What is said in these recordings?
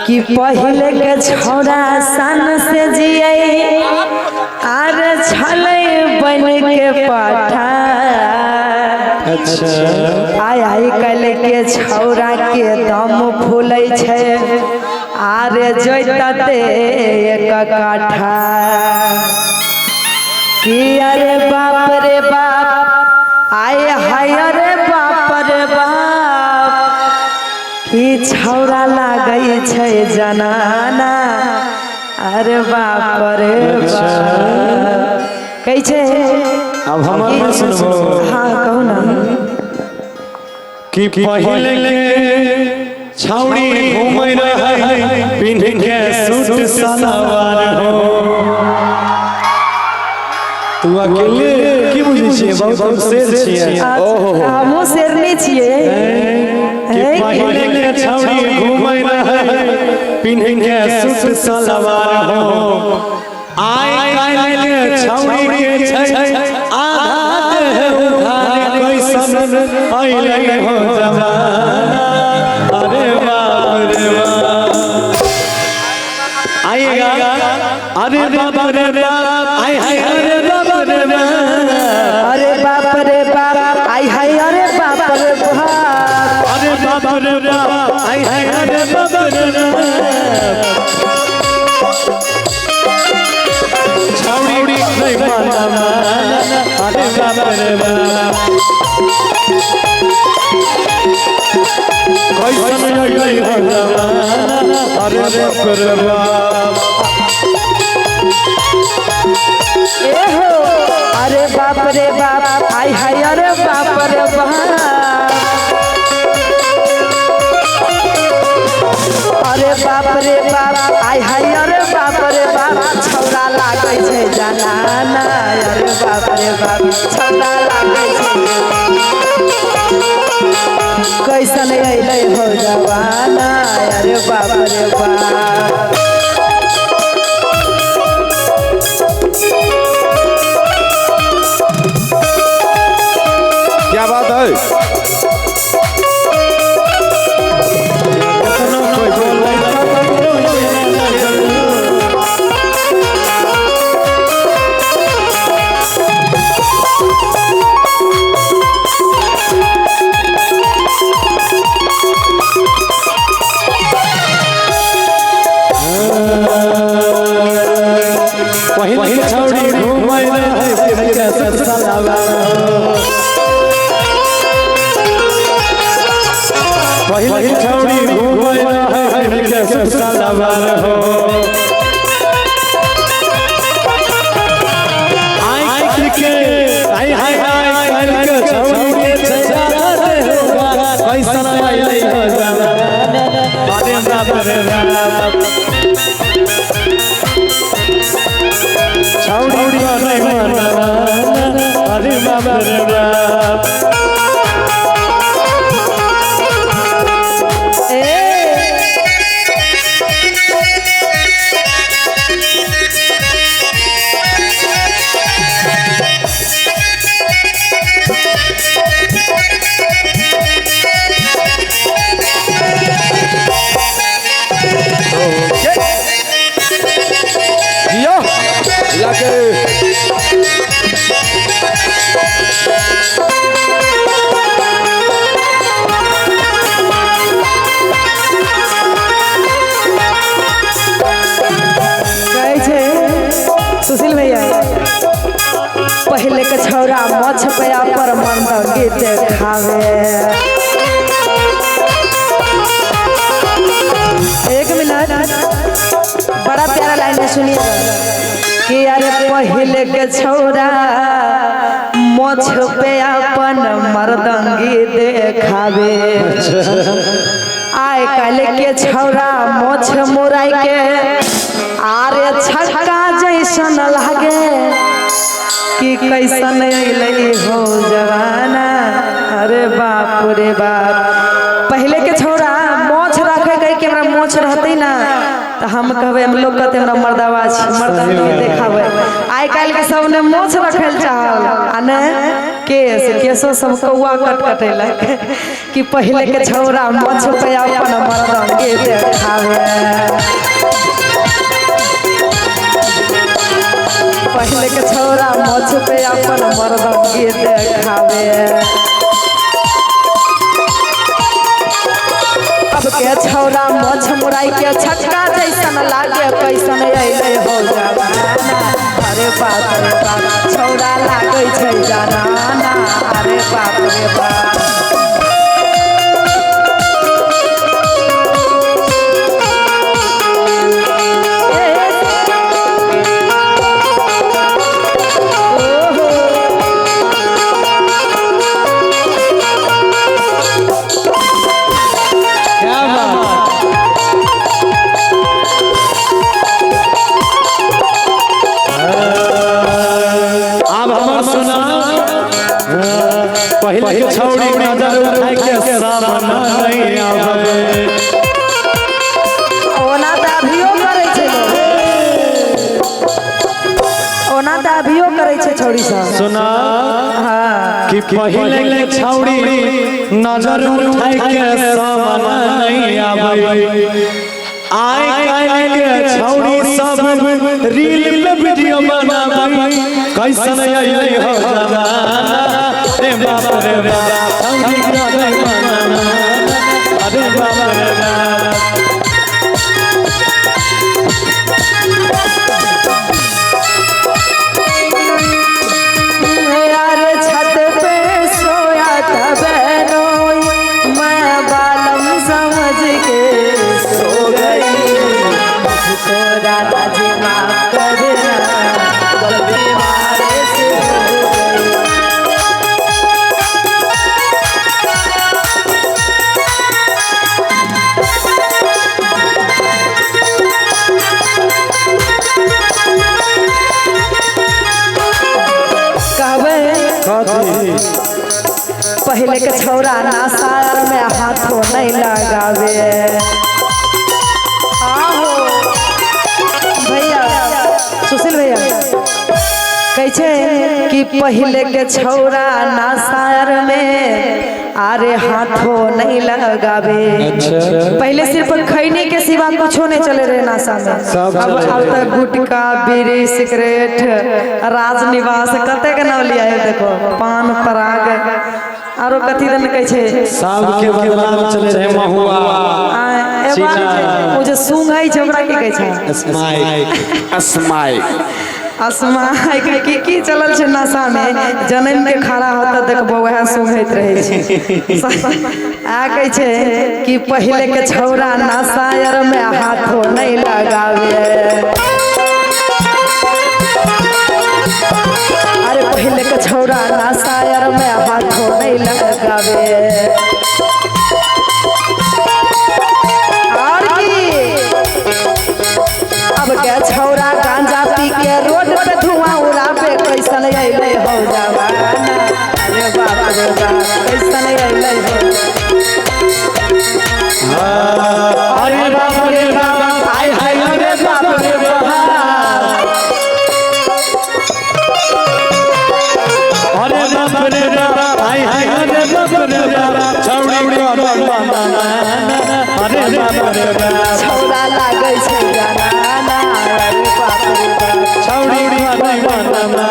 कि पहले के छोरा सन से जिये आर छले बन के पाठा। अच्छा आय आय कल के छौरा के दम फूलै छै आर जोतते एक काठा। कि अरे बाप रे बाप आय हाय रे बाप रे बाप कि छौरा लागै छै जनाना। अरे बाप रे बाप कैसे अब हम सुनबो। हाँ कहू ना कि पहले के छौड़ी घूमै रहे पिन्ह के सूट सलवार हो। तू अकेले की बुझै छियै? बहुत शेर छियै। ओहो हमहूँ शेरनी छियै। कि पहले के छौड़ी घूमै रहे पिन्ह के सूट सलवार हो। आइ काल्हि के छौड़ी के छै आधा देह उघार कैसन अइले हो जमाना। अरे बाप रे बाप आएगा। अरे बाप रे बाप आय हाय अरे बाप रे बाप। अरे बाप रे बाप आय हाय अरे बाप रे बाप। अरे बाप रे बाप आय हाय अरे बाप रे बाप। छौड़ी नहीं माना अरे बाप रे बाप। कैसन अइले हो जमाना। अरे बाप रे बाप। ए हो अरे बाप रे बाप आय हाय अरे बाप रे बाप। अरे बाप रे बाप आय हाय अरे बाप रे बाप छौरा लागै छै जनाना। अरे बाप रे बाप छौरा लागै छै कैसन अइले हो जवाना। अरे बाप रे बाप क्या बात है? पहले छौड़ी घूमै रहे पिन्ह के सूट सलवार हो। पहले छौड़ी घूमै रहे पिन्ह के सूट सलवार हो। आइ के आय हाय हाय काल्हि के छौड़ी के छाया दे होगा कैसन अइले हो जमाना। अरे बाप रे बाप छौड़ी नहीं माना। अरे बाप रे बाप। सुशील भैया पहले के छौरा मछ पे पर मन गीत खावे। एक मिनट बड़ा प्यारा लाइन में सुनिए कि अरे पहले के छौरा मछ पे अपन मर्दंगी देखावे। आय काल के छौरा मछ मुराई के आरे छक्का जैसन लागे कि कैसन अइले हो जवाना। अरे बाप रे बाप पहले के छौरा मोछ रखे गई के हमरा मोछ रहते ना तो हम कहबे हम लोग कहते हमरा मर्दावा मर्दावा देखावे। आइ काल के सब ने मोछ रखल चाहल आ ने केसो सब कौआ कटकटेलक कि पहले के छौरा मोछ पे अपन मर्दावा देखावे। पे अपन मर्दगी देखावे। अब के छौरा मोछ मुराई के छक्का जैसन लागे कैसन अइले हो जमाना। अरे बाप रे बाप छौरा लागे छै जनाना। अरे बाप रे बाप पहले छौड़ी नजर उठाई के सामना नहीं आवे। ओना त अभियो करे छै ओना त अभियो करे छै छौड़ी सब। सुना हां कि पहले के छौड़ी नजर उठाई के सामना नहीं आवे। आय काल के छौड़ी सब रील पे वीडियो बनावे कैसन अइले हो जमाना। अरे बाप रे बाप छौड़ी का जमाना। अरे बाप रे बाप यार छत पे सोया था बहनोई मैं बालम समझ के सो गई। मुझको दादाजी माफ करना गलती मारे से हो गई। पहले के छौरा नासार में हाथों नहीं लगावे। आहो भैया सुशील भैया कैसे कि पहले के छौरा नासार में अरे हाथों नहीं लगावे। पहले सिर्फ खैनी के सिवा कुछ नहीं चले रहे नासा में। अब तक गुटखा बीड़ी सिगरेट राजनिवास कते के नाम लिया है देखो पान पराग आरो कथी दन कहै छै सब के बदला में चले रहे महुआ ओ जे सूंघ है छै ओकरा की कहै छै असमाई की चलल छै नशा में जन्म के खड़ा होता देखबो वह सूंघैत रहे छै। आ कहै छै कि पहले के छौरा नशायर में हाथों नहीं लगावे। अरे पहले के छौरा नशायर में हाथों नहीं लगावे। और की अब के छौरा गांजा पी के रोड पे धुआं उड़ावे कैसन अइले हो जमाना। अरे बाप रे बाप कैसन अइले हो। अरे बाप रे बाप हाय हाय अरे बाप रे बाप। अरे बाप रे बाप हाय हाय अरे बाप रे बाप छौड़ी का जमाना। अरे बाप रे बाप छौरा लागै छै जनाना। अरे बाप रे बाप छौड़ी का जमाना।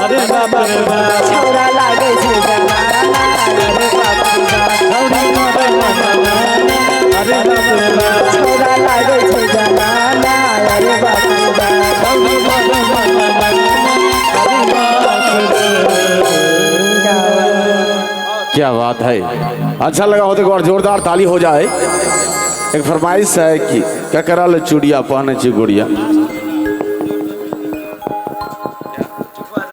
अरे बाप रे बाप छौरा लागै छै जनाना। अरे बाप रे बाप छौड़ी का जमाना। अरे बाप रे बाप छौरा लागै छै जनाना। अरे बाप रे बाप छौड़ी का जमाना। अरे बाप रे क्या बात है। अच्छा लगा हो तो और जोरदार ताली हो जाए। एक फरमाइश है कि क्या करा ले चूड़िया पहने छी गुड़िया।